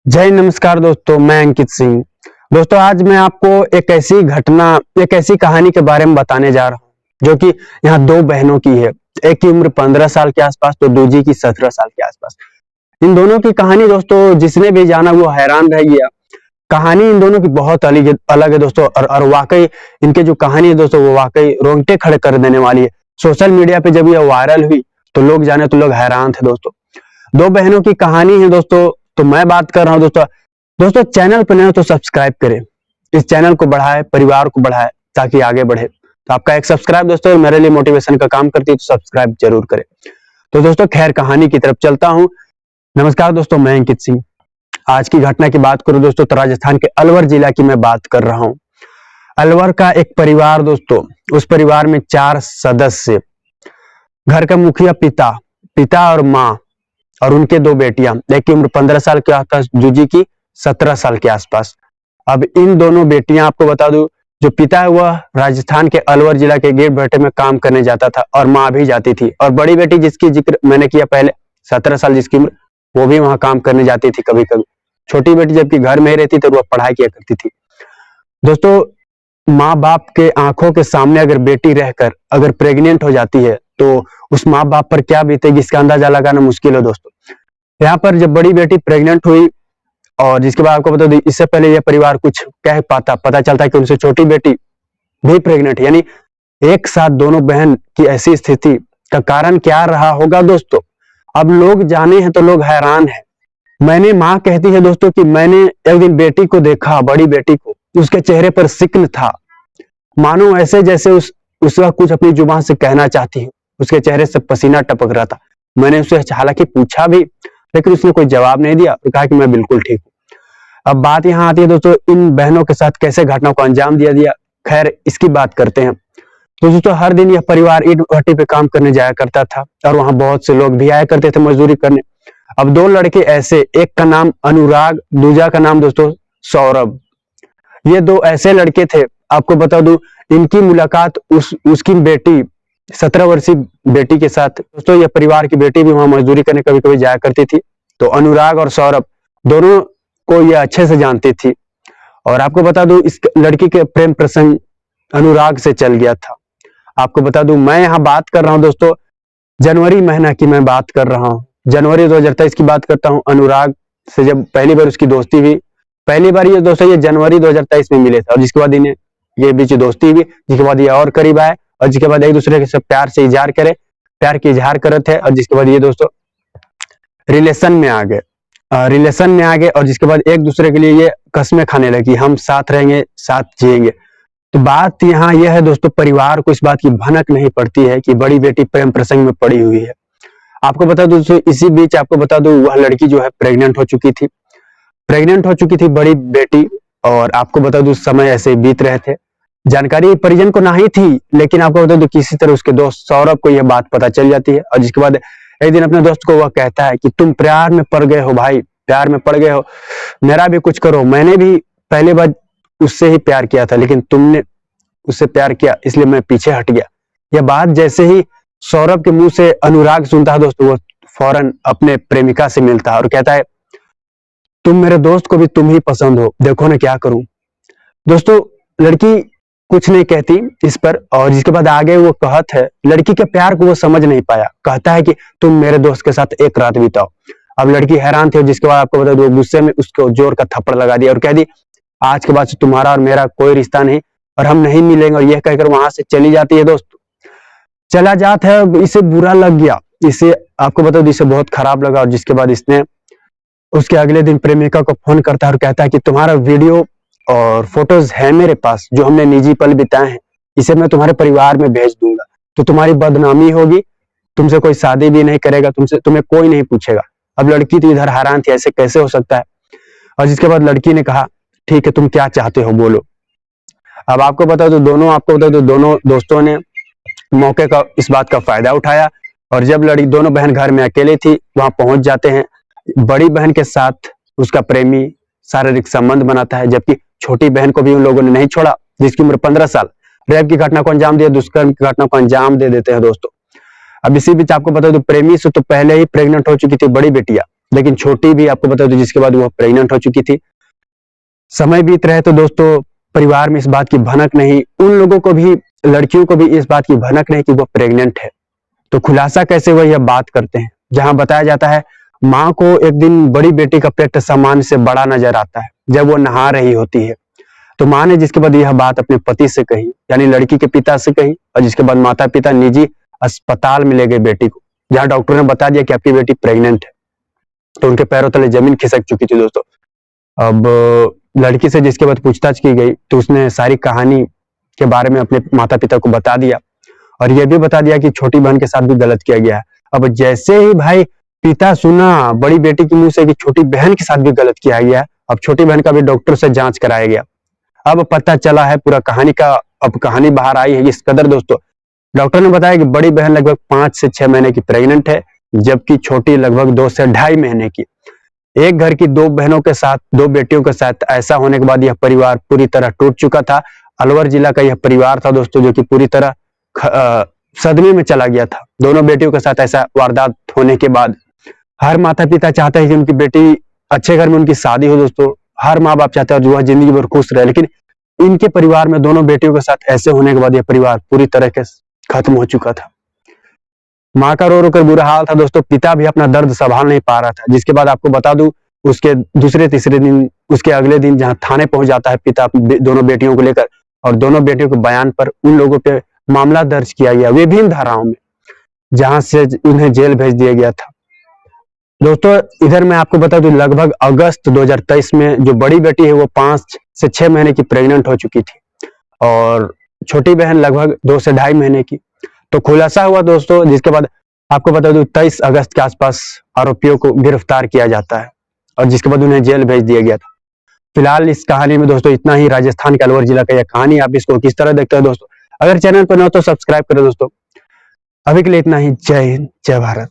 जय नमस्कार दोस्तों, मैं अंकित सिंह। दोस्तों आज मैं आपको एक ऐसी कहानी के बारे में बताने जा रहा हूँ जो कि यहाँ दो बहनों की है। एक की उम्र 15 साल के आसपास तो दूसरी की 17 साल के आसपास। इन दोनों की कहानी दोस्तों जिसने भी जाना वो हैरान रह गया। कहानी इन दोनों की बहुत अलग है दोस्तों, और वाकई इनके जो कहानी है दोस्तों वो वाकई रोंगटे खड़े कर देने वाली है। सोशल मीडिया पे जब यह वायरल हुई तो लोग हैरान थे दोस्तों। दो बहनों की कहानी है दोस्तों, तो मैं बात कर रहा हूं दोस्तों चैनल पर नए हो तो सब्सक्राइब करें, इस चैनल को बढ़ाए, परिवार को बढ़ाए ताकि आगे बढ़े। तो आपका एक सब्सक्राइब दोस्तों मेरे लिए मोटिवेशन का काम करती है, तो सब्सक्राइब जरूर करें। तो दोस्तों खैर कहानी की तरफ चलता हूं। नमस्कार दोस्तों, मैं अंकित सिंह। आज की घटना की बात करूं दोस्तों तो राजस्थान के अलवर जिला की मैं बात कर रहा हूं। अलवर का एक परिवार दोस्तों, उस परिवार में 4 सदस्य, घर का मुखिया पिता और माँ और उनके 2 बेटियां, एक की उम्र 15 साल के आसपास, दूसरी की 17 साल के आसपास। अब इन दोनों बेटियां, आपको बता दूं, जो पिता है वह राजस्थान के अलवर जिला के गिर भट्टे में काम करने जाता था और माँ भी जाती थी। और बड़ी बेटी जिसकी जिक्र मैंने किया पहले, 17 साल जिसकी उम्र, वो भी वहां काम करने जाती थी कभी कभी। छोटी बेटी जबकि घर में ही रहती थी, वह पढ़ाई किया करती थी। दोस्तों माँ बाप के आंखों के सामने अगर बेटी रहकर अगर प्रेग्नेंट हो जाती है तो उस माँ बाप पर क्या बीतेगी इसका अंदाजा लगाना मुश्किल है दोस्तों। यहाँ पर जब बड़ी बेटी प्रेग्नेंट हुई और जिसके बाद आपको बता दें, इससे पहले यह परिवार कुछ कह पाता, पता चलता है कि उनसे छोटी बेटी भी प्रेग्नेंट, यानी एक साथ दोनों बहन की ऐसी स्थिति का कारण क्या रहा होगा दोस्तों। अब लोग जाने हैं तो लोग हैरान हैं। मैंने माँ कहती है दोस्तों कि मैंने एक दिन बेटी को देखा, बड़ी बेटी को, उसके चेहरे पर सिक्न था, मानो ऐसे जैसे उसका कुछ अपनी जुबान से कहना चाहती है। उसके चेहरे से पसीना टपक रहा था। मैंने उससे हालांकि पूछा भी, लेकिन उसने कोई जवाब नहीं दिया और कहा कि मैं बिल्कुल ठीक हूँ। अब बात यहाँ आती है दोस्तों, इन बहनों के साथ कैसे घटनाओं को अंजाम दिया। खैर इसकी बात करते हैं। तो दोस्तों हर दिन यह परिवार ईंट भट्टी पे काम करने जाया करता था और वहां बहुत से लोग भी आया करते थे मजदूरी करने। अब 2 लड़के ऐसे, एक का नाम अनुराग, दूसरा का नाम दोस्तों सौरभ। ये 2 ऐसे लड़के थे, आपको बता दूं, इनकी मुलाकात उसकी बेटी, 17 वर्षीय बेटी के साथ। दोस्तों यह परिवार की बेटी भी वहां मजदूरी करने कभी कभी जाया करती थी। तो अनुराग और सौरभ दोनों को यह अच्छे से जानती थी। और आपको बता दूं इस लड़की के प्रेम प्रसंग अनुराग से चल गया था। आपको बता दूं मैं यहाँ बात कर रहा हूं दोस्तों जनवरी महीना की, मैं बात कर रहा हूँ जनवरी 2023 की बात करता हूँ। अनुराग से जब पहली बार उसकी दोस्ती हुई, पहली बार ये दोस्तों ये जनवरी 2023 में मिले थे, और जिसके बाद इन्हें ये बीच दोस्ती हुई, जिसके बाद ये और करीब आए और जिसके बाद एक दूसरे के सब प्यार की इजहार करे थे। और जिसके बाद ये दोस्तों रिलेशन में आ गए और जिसके बाद एक दूसरे के लिए ये कस्में खाने लगी, हम साथ रहेंगे, साथ जिएंगे। तो बात यहाँ यह है दोस्तों, परिवार को इस बात की भनक नहीं पड़ती है कि बड़ी बेटी प्रेम प्रसंग में पड़ी हुई है। आपको बता दूं दोस्तों, इसी बीच आपको बता दूं वह लड़की जो है प्रेग्नेंट हो चुकी थी बड़ी बेटी। और आपको बता दूं समय ऐसे बीत रहे थे, जानकारी परिजन को नहीं थी, लेकिन आपको बता दूं किसी तरह उसके दोस्त सौरभ को यह बात पता चल जाती है। और जिसके बाद एक दिन अपने दोस्त को वह कहता है कि तुम प्यार में पड़ गए हो भाई, प्यार में पड़ गए हो, मेरा भी कुछ करो। मैंने भी पहले बार उससे ही प्यार किया था, लेकिन तुमने उससे प्यार किया इसलिए मैं पीछे हट गया। यह बात जैसे ही सौरभ के मुंह से अनुराग सुनता है दोस्तों, वो फौरन अपने प्रेमिका से मिलता है और कहता है तुम मेरे दोस्त को भी तुम ही पसंद हो, देखो ना क्या करूं। दोस्तों लड़की कुछ नहीं कहती इस पर, और जिसके बाद आगे वो कहत है, लड़की के प्यार को वो समझ नहीं पाया, कहता है कि तुम मेरे दोस्त के साथ एक रात बिताओ। अब लड़की हैरान थी, और जिसके बाद आपको बता दो गुस्से में उसको जोर का थप्पड़ लगा दिया और कह दी आज के बाद से तुम्हारा और मेरा कोई रिश्ता नहीं और हम नहीं मिलेंगे। और यह कहकर वहां से चली जाती है दोस्त, चला जाता है। इसे बुरा लग गया, इसे आपको बता दो इसे बहुत खराब लगा। और जिसके बाद इसने उसके अगले दिन प्रेमिका को फोन करता है और कहता है कि तुम्हारा वीडियो और फोटोज है मेरे पास जो हमने निजी पल बिताए हैं, इसे मैं तुम्हारे परिवार में भेज दूंगा, तो तुम्हारी बदनामी होगी, तुमसे कोई शादी भी नहीं करेगा, तुम्हें कोई नहीं पूछेगा। अब लड़की तो इधर हैरान थी, ऐसे कैसे हो सकता है। और जिसके बाद लड़की ने कहा ठीक है तुम क्या चाहते हो बोलो। अब आपको बता दो दोनों दोस्तों ने मौके का इस बात का फायदा उठाया, और जब दोनों बहन घर में अकेले थी वहां पहुंच जाते हैं। बड़ी बहन के साथ उसका प्रेमी शारीरिक संबंध बनाता है, जबकि छोटी बहन को भी उन लोगों ने नहीं छोड़ा, जिसकी उम्र 15 साल। रेप की घटना को अंजाम दिया, दुष्कर्म की घटना को अंजाम दे देते हैं दोस्तों। अब इसी बीच आपको बता दो प्रेमी से तो पहले ही प्रेग्नेंट हो चुकी थी बड़ी बेटियां, लेकिन छोटी भी आपको बता दो जिसके बाद वो प्रेग्नेंट हो चुकी थी। समय बीत रहे तो दोस्तों परिवार में इस बात की भनक नहीं, उन लोगों को भी, लड़कियों को भी इस बात की भनक नहीं कि वो प्रेग्नेंट है। तो खुलासा कैसे हुआ यह बात करते हैं, जहां बताया जाता है मां को एक दिन बड़ी बेटी का पेट सामान्य से बड़ा नजर आता है जब वो नहा रही होती है। तो मां ने जिसके बाद यह बात अपने पति से कही, यानी लड़की के पिता से कही, और जिसके बाद माता पिता निजी अस्पताल में ले गए बेटी को, जहां डॉक्टर ने बता दिया कि आपकी बेटी प्रेग्नेंट है। तो उनके पैरों तले जमीन खिसक चुकी थी दोस्तों। अब लड़की से जिसके बाद पूछताछ की गई तो उसने सारी कहानी के बारे में अपने माता पिता को बता दिया, और यह भी बता दिया कि छोटी बहन के साथ भी गलत किया गया है। अब जैसे ही भाई पिता सुना बड़ी बेटी के मुंह से कि छोटी बहन के साथ भी गलत किया गया है, अब छोटी बहन का भी डॉक्टर से जांच कराया गया। अब पता चला है पूरा कहानी का, अब कहानी बाहर आई है इस कदर दोस्तों। डॉक्टर ने बताया कि बड़ी बहन लगभग 5 से 6 महीने की प्रेग्नेंट है, जबकि छोटी लगभग 2 से 2.5 महीने की। एक घर की 2 बहनों के साथ, 2 बेटियों के साथ ऐसा होने के बाद यह परिवार पूरी तरह टूट चुका था। अलवर जिला का यह परिवार था दोस्तों, जो कि पूरी तरह सदमे में चला गया था। दोनों बेटियों के साथ ऐसा वारदात होने के बाद हर माता पिता चाहता है कि उनकी बेटी अच्छे घर में उनकी शादी हो दोस्तों। हर माँ बाप चाहते हैं जो वह जिंदगी भर खुश रहे, लेकिन इनके परिवार में दोनों बेटियों के साथ ऐसे होने के बाद यह परिवार पूरी तरह के खत्म हो चुका था। माँ का रो रो कर बुरा हाल था दोस्तों, पिता भी अपना दर्द संभाल नहीं पा रहा था। जिसके बाद आपको बता दूं, उसके दूसरे तीसरे दिन, उसके अगले दिन जहां थाने पहुंच जाता है पिता दोनों बेटियों को लेकर, और दोनों बेटियों के बयान पर उन लोगों पे मामला दर्ज किया गया विभिन्न धाराओं में, जहां से उन्हें जेल भेज दिया गया था। दोस्तों इधर मैं आपको बता दूं, लगभग अगस्त 2023 में जो बड़ी बेटी है वो 5 से 6 महीने की प्रेग्नेंट हो चुकी थी, और छोटी बहन लगभग 2 से 2.5 महीने की। तो खुलासा हुआ दोस्तों, जिसके बाद आपको बता दूं 23 अगस्त के आसपास आरोपियों को गिरफ्तार किया जाता है, और जिसके बाद उन्हें जेल भेज दिया गया था। फिलहाल इस कहानी में दोस्तों इतना ही। राजस्थान के अलवर जिला का यह कहानी, आप इसको किस तरह देखते हो दोस्तों? अगर चैनल पर न हो तो सब्सक्राइब करें दोस्तों। अभी के लिए इतना ही। जय हिंद, जय भारत।